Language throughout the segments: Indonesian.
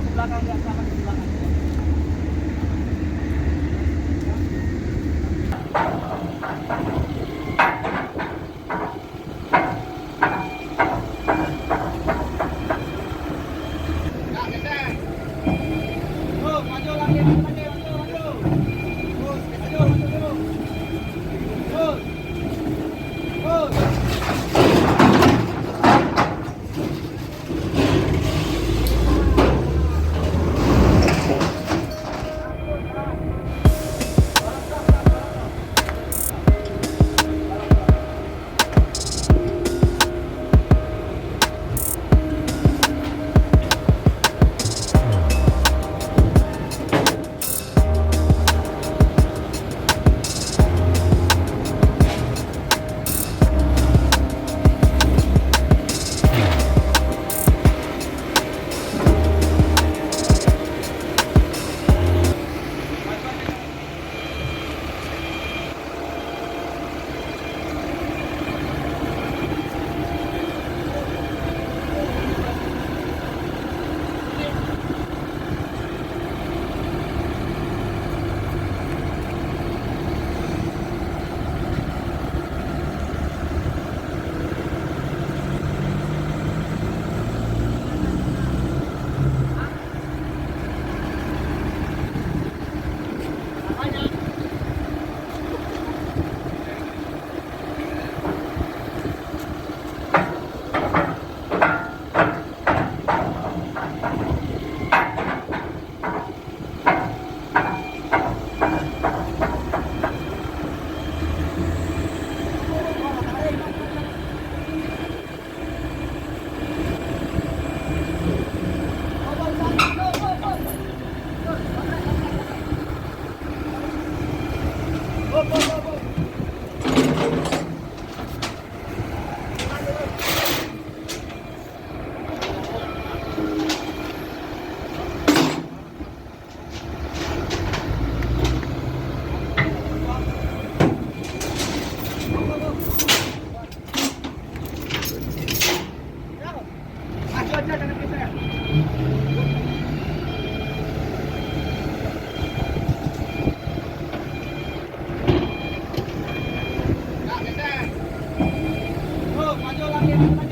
ke belakang, nggak sama di belakang. Maju lagi, maju lagi,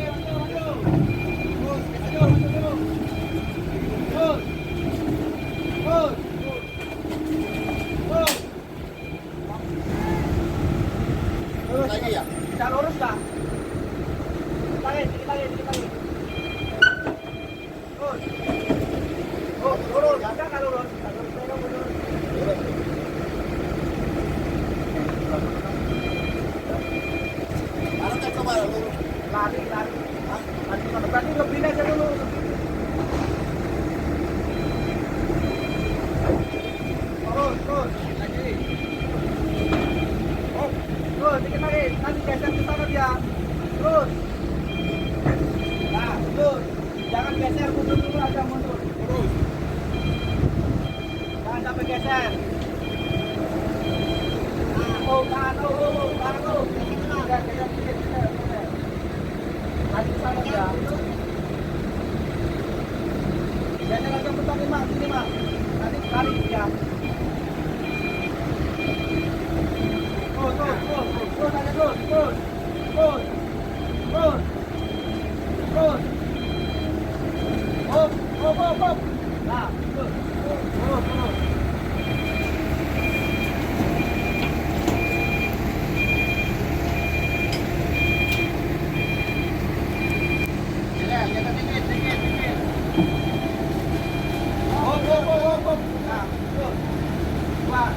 maju, maju. Terus, maju, maju dulu. Terus, terus. Bisa lurus nggak? Dikit lagi. Lurus. Bisa nggak lurus? Lari. Berarti lebih aja dulu. Terus. Lagi. Terus, dikit lagi. Nanti geser ke sana dia. Terus. Nah, terus. Jangan geser, mundur dulu aja, mundur. Terus. Jangan sampai geser. Tahan. Geser. Nanti ke sana dia. Geser aja bentar nih, Mak. Sini, Mak. Nanti tarik dia. Terus. Op. Nah, terus. Dikit. Op. Nah, terus. Wah.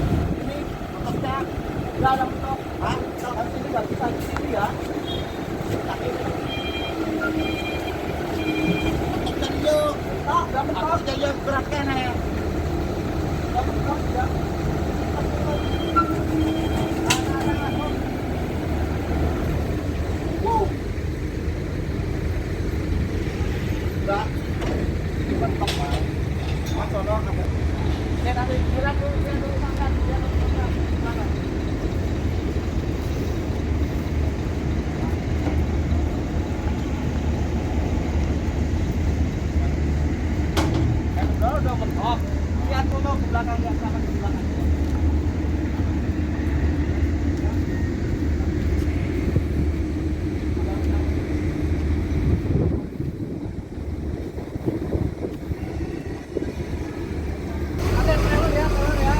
Ini, ini, kita di sini ya. Dapat jadi berat kene. Dapat ya. Udah mentok. Lihat sono ke belakang, lihat sama di belakang. Ada trailer ya, trailer ya.